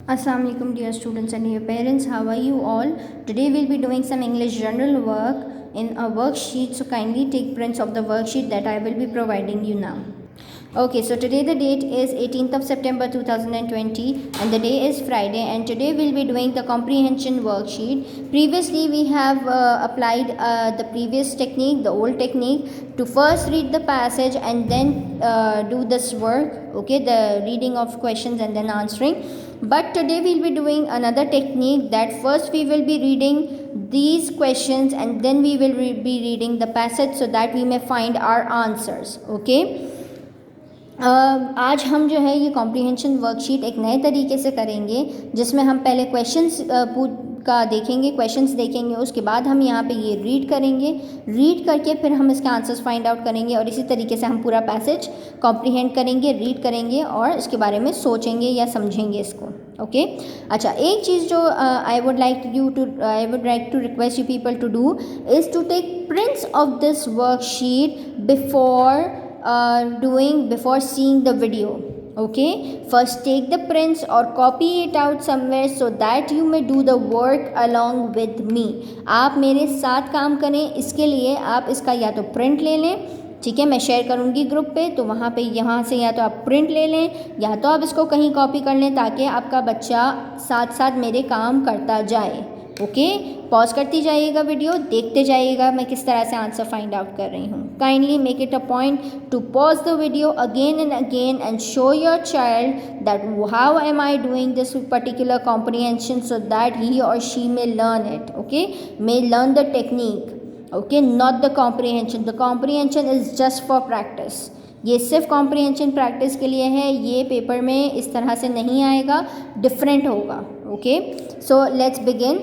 Assalamu alaikum dear students and dear parents, how are you all? Today we'll be doing some English general work in a worksheet, so kindly take prints of the worksheet that I will be providing you now. Okay, so today the date is 18th of September 2020 and the day is Friday, and today we'll be doing the comprehension worksheet. Previously we have applied the previous technique, the old technique, to first read the passage and then do this work, okay, the reading of questions and then answering. But today we'll be doing another technique, that first we will be reading these questions and then we will be reading the passage so that we may find our answers, okay. आज हम जो है ये comprehension worksheet एक नए तरीके से करेंगे, जिसमें हम पहले क्वेश्चंस का देखेंगे, क्वेश्चंस देखेंगे, उसके बाद हम यहाँ पे ये रीड करेंगे, रीड करके फिर हम इसके आंसर्स फाइंड आउट करेंगे और इसी तरीके से हम पूरा पैसेज कॉम्प्रीहेंड करेंगे, रीड करेंगे और इसके बारे में सोचेंगे या समझेंगे इसको, ओके। अच्छा, एक चीज़ जो I would like to request you people to do is to take prints of this worksheet before seeing the video, okay. First take the prints or copy it out somewhere so that you may do the work along with me. आप मेरे साथ काम करें, इसके लिए आप इसका या तो प्रिंट ले लें, ठीक है, मैं शेयर करूँगी ग्रुप पे, तो वहाँ पे यहाँ से या तो आप प्रिंट ले लें या तो आप इसको कहीं कॉपी कर लें, ताकि आपका बच्चा साथ साथ मेरे काम करता जाए, ओके। पॉज करती जाइएगा, वीडियो देखते जाइएगा मैं किस तरह से आंसर फाइंड आउट कर रही हूँ. Kindly make it a point to pause the video again and show your child that how am I doing this particular comprehension so that he or she may learn it, okay, may learn the technique, okay, not the comprehension. The comprehension is just for practice. ये सिर्फ comprehension practice के लिए है, ये paper में इस तरह से नहीं आएगा, डिफरेंट होगा, okay. So let's begin.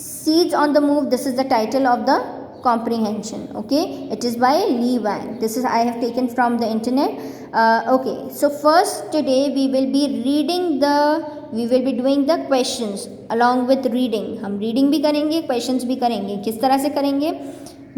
Seeds on the Move, this is the title of the comprehension, okay. It is by Lee Wang. This is I have taken from the internet. Okay, so first today we will be doing the questions along with reading. हम reading भी करेंगे, questions भी करेंगे. किस तरह से करेंगे?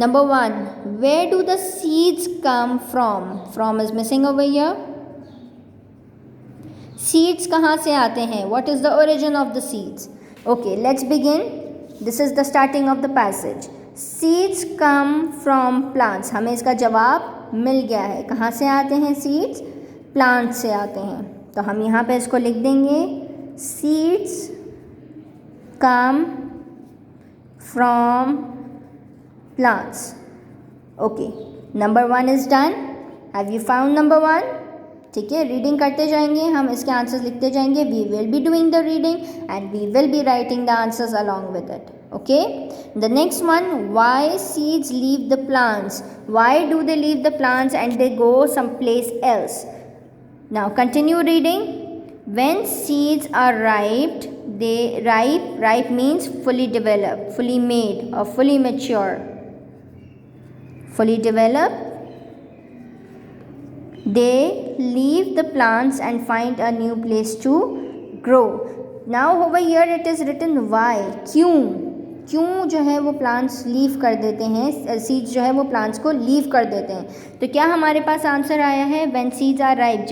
Number 1, where do the seeds come from? From is missing over here. Seeds कहाँ से आते हैं? What is the origin of the seeds? Okay, let's begin. This is the starting of the passage. Seeds come from plants. हमें इसका जवाब मिल गया है. कहाँ से आते हैं seeds? Plants से आते हैं. तो हम यहाँ पे इसको लिख देंगे. Seeds come from plants. Okay. Number 1 is done. Have you found number 1? ठीक है, रीडिंग करते जाएंगे, हम इसके आंसर्स लिखते जाएंगे. We will be doing the reading and we will be writing the answers along with it, okay. The next one, why seeds leave the plants. Why do they leave the plants and they go some place else. Now continue reading. When seeds are riped, they ripe means fully developed, fully made or fully mature. Fully developed, they leave the plants and find a new place to grow. Now over here it is written why, क्यों जो है वो plants leave कर देते हैं, seeds जो है वो प्लांट्स को लीव कर देते हैं. तो क्या हमारे पास आंसर आया है? व्हेन सीड्स आर राइप,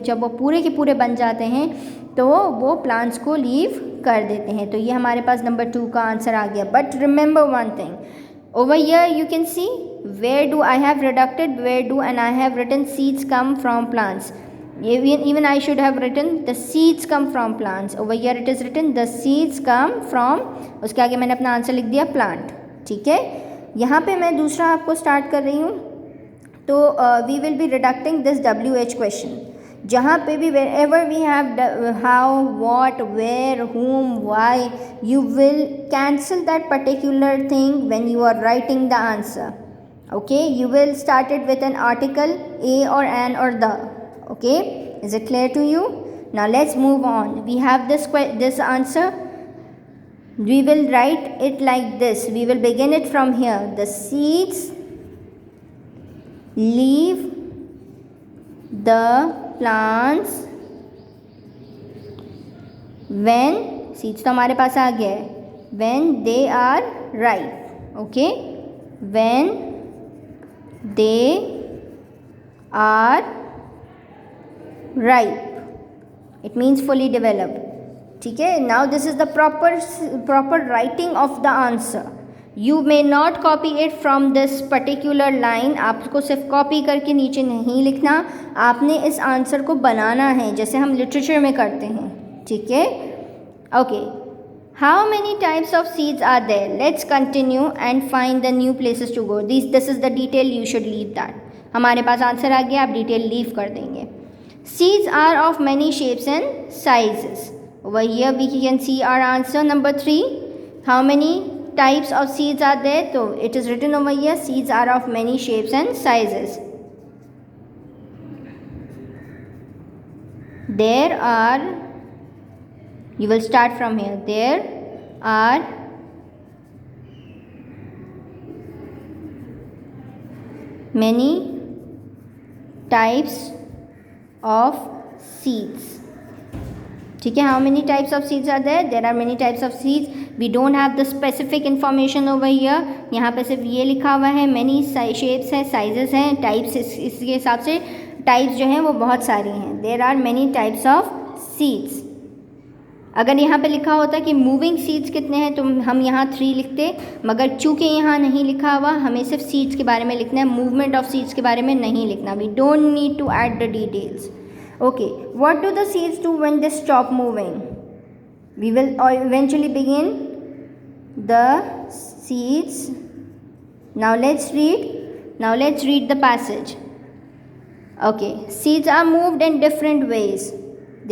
जब वो पूरे के पूरे बन जाते हैं तो वो प्लांट्स को लीव कर देते हैं. तो ये हमारे पास नंबर 2 का आंसर आ गया. But remember one thing, over here you can see where do I have reducted where do and I have written seeds come from plants. Even I should have written the seeds come from plants. Over here it is written the seeds come from, उसके आगे मैंने अपना answer लिख दिया plant, ठीक है. यहाँ पे मैं दूसरा आपको स्टार्ट कर रही हूँ. तो we will be reducting this WH question. जहाँ पे भी wherever we have how, what, where, whom, why, you will cancel that particular thing when you are writing the answer, okay. You will start it with an article, a or an or the, okay. Is it clear to you? Now let's move on. We have this answer. We will write it like this. We will begin it from here. The seeds leave the plants when, seeds तो हमारे पास आ गया है, when they are ripe, okay. When they are ripe, it means fully developed. ठीक है. Now this is the proper writing of the answer. You may not copy it from this particular line. आपको सिर्फ copy करके नीचे नहीं लिखना, आपने इस आंसर को बनाना है जैसे हम लिटरेचर में करते हैं. ठीक है. Okay. How many types of seeds are there? Let's continue and find the new places to go. This is the detail, you should leave that. हमारे पास आंसर आ गया, आप डिटेल लीव कर देंगे. Seeds are of many shapes and sizes. Over here we can see our answer number 3. How many types of seeds are there? So it is written over here, seeds are of many shapes and sizes. There are, you will start from here. There are many types of seeds. ठीक है. How many types of seeds are there? There are many types of seeds. We don't have the specific information over here. यहाँ पे सिर्फ ये लिखा हुआ है. Many shapes है, साइजेस हैं, टाइप्स इसके हिसाब से टाइप्स जो हैं वो बहुत सारी हैं. There are many types of seeds. अगर यहाँ पे लिखा होता कि मूविंग सीड्स कितने हैं तो हम यहाँ 3 लिखते, मगर चूँकि यहाँ नहीं लिखा हुआ, हमें सिर्फ सीड्स के बारे में लिखना है, मूवमेंट ऑफ सीड्स के बारे में नहीं लिखना. We don't need to add the details. Okay, what do the seeds do when they stop moving? We will eventually begin the seeds. Now let's read the passage. Okay, seeds are moved in different ways.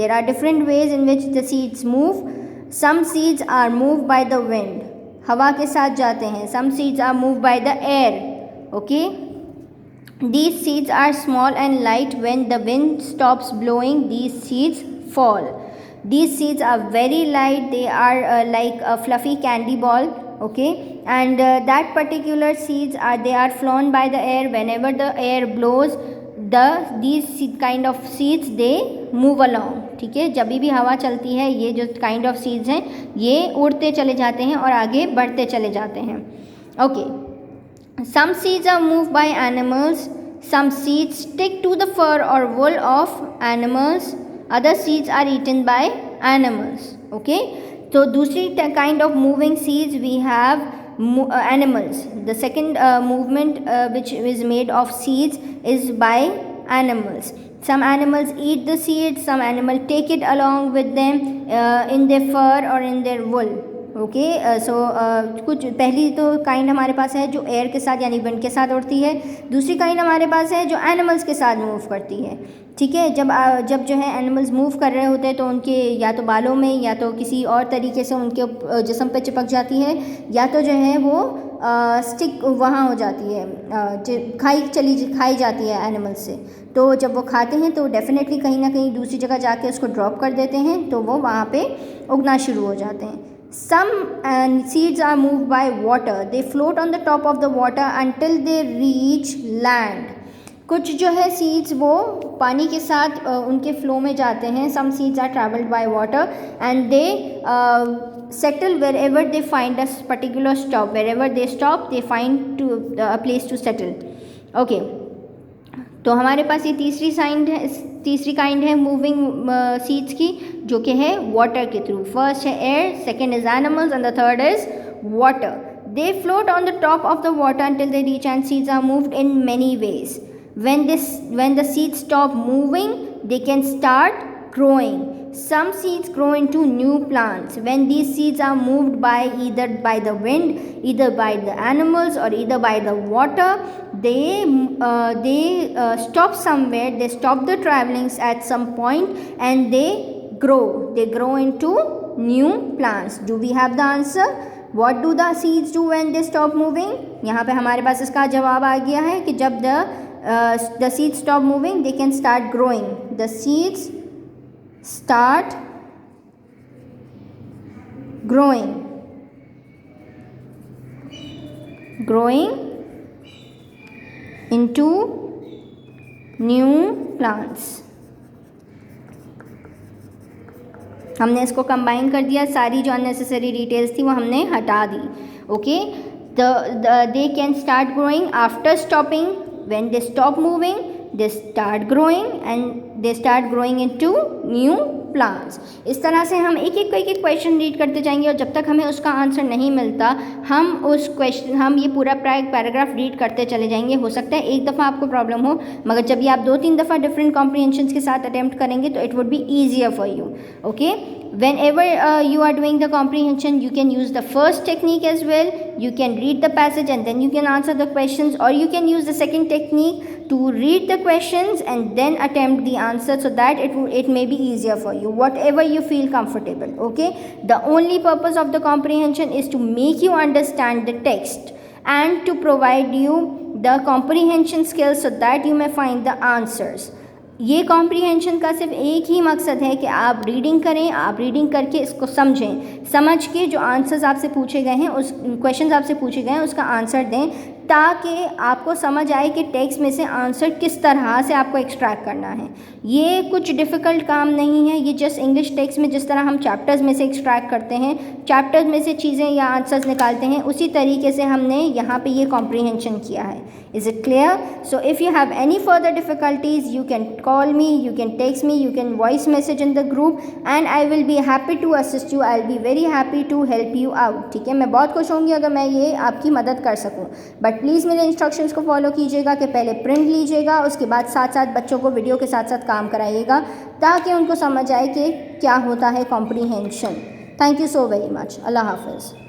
There are different ways in which the seeds move. Some seeds are moved by the wind. हवा के साथ जाते हैं. Some seeds are moved by the air. Okay. These seeds are small and light. When the wind stops blowing, these seeds fall. These seeds are very light. They are like a fluffy candy ball. Okay, and that particular seeds are flown by the air. Whenever the air blows, these kind of seeds they move along. ठीक है. जब भी हवा चलती है, ये जो kind of seeds हैं ये उड़ते चले जाते हैं और आगे बढ़ते चले जाते हैं. Okay. Some seeds are moved by animals. Some seeds stick to the fur or wool of animals. Other seeds are eaten by animals. Okay. So दूसरी kind of moving seeds we have animals. The second movement which is made of seeds is by animals. Some animals eat the seeds. Some animals take it along with them in their fur or in their wool. Okay. So कुछ पहली तो kind हमारे पास है जो air के साथ यानी wind के साथ उड़ती है. दूसरी काइंड हमारे पास है जो एनिमल्स के साथ मूव करती है. ठीक है. जब जो है एनिमल्स मूव कर रहे होते हैं तो उनके या तो बालों में या तो किसी और तरीके से उनके जिस्म पे चिपक जाती है, या तो जो है वो स्टिक वहाँ हो जाती है, खाई जाती है एनिमल्स से. तो जब वो खाते हैं तो डेफिनेटली कहीं ना कहीं दूसरी जगह जाके उसको ड्रॉप कर देते हैं, तो वो वहाँ पे उगना शुरू हो जाते हैं. Some seeds are moved by water. They float on the top of the water until they reach land. कुछ जो है सीड्स वो पानी के साथ उनके फ्लो में जाते हैं. Some seeds are traveled by water and they settle wherever they find a particular stop. Wherever they stop, they find a place to settle. Okay. तो हमारे पास ये तीसरी काइंड है मूविंग सीड्स की, जो कि है वाटर के थ्रू. फर्स्ट है air, second is animals and the third is water. They float on the top of the water until they reach, and seeds are moved in many ways. When the seeds stop moving, they can start growing. Some seeds grow into new plants. When these seeds are moved either by the wind, either by the animals, or either by the water, they stop somewhere. They stop the travelings at some point and they grow. They grow into new plants. Do we have the answer? What do the seeds do when they stop moving? यहाँ पे हमारे पास इसका जवाब आ गया है कि जब the seeds stop moving, they can start growing. The seeds start growing into new plants. हमने इसको कंबाइन कर दिया, सारी जो अननेसेसरी डिटेल्स थी वो हमने हटा दी. Okay. They can start growing after stopping. When they stop moving, they start growing and they start growing into new plants। इस तरह से हम एक एक क्वेश्चन रीड करते जाएंगे और जब तक हमें उसका आंसर नहीं मिलता हम ये पूरा पैराग्राफ रीड करते चले जाएंगे। हो सकता है एक दफ़ा आपको प्रॉब्लम हो, मगर जब ये आप 2-3 दफ़ा डिफरेंट कॉम्प्रीहेंशन के साथ अटैम्प्ट करेंगे तो it would be easier for you. Okay, whenever you are doing the comprehension, you can use the first technique as well. You can read the passage and then you can answer the questions, or you can use the second technique to read the questions and then attempt the answer, so that it may be easier for you, whatever you feel comfortable. Okay, the only purpose of the comprehension is to make you understand the text and to provide you the comprehension skills so that you may find the answers. ये comprehension का सिर्फ एक ही मकसद है कि आप reading करें, आप रीडिंग करके इसको समझें, समझ के जो आंसर्स आपसे पूछे गए हैं, उस क्वेश्चंस आपसे पूछे गए हैं उसका आंसर दें, ताकि आपको समझ आए कि टेक्स्ट में से आंसर किस तरह से आपको एक्सट्रैक्ट करना है। ये कुछ डिफ़िकल्ट काम नहीं है, ये जस्ट इंग्लिश टेक्स्ट में जिस तरह हम चैप्टर्स में से एक्सट्रैक्ट करते हैं, चैप्टर्स में से चीज़ें या आंसर्स निकालते हैं, उसी तरीके से हमने यहाँ पे ये कॉम्प्रीहेंशन किया है। Is it clear? So if you have any further difficulties you can call me, you can text me, you can voice message in the group and I will be happy to assist you. I'll be very happy to help you out. ठीक है, मैं बहुत खुश होंगी अगर मैं ये आपकी मदद कर सकूं। बट प्लीज़ मेरे इंस्ट्रक्शंस को फॉलो कीजिएगा कि पहले प्रिंट लीजिएगा, उसके बाद साथ साथ बच्चों को वीडियो के साथ साथ काम कराइएगा, ताकि उनको समझ आए कि क्या होता है comprehension. Thank you so very much. अल्लाह हाफिज़।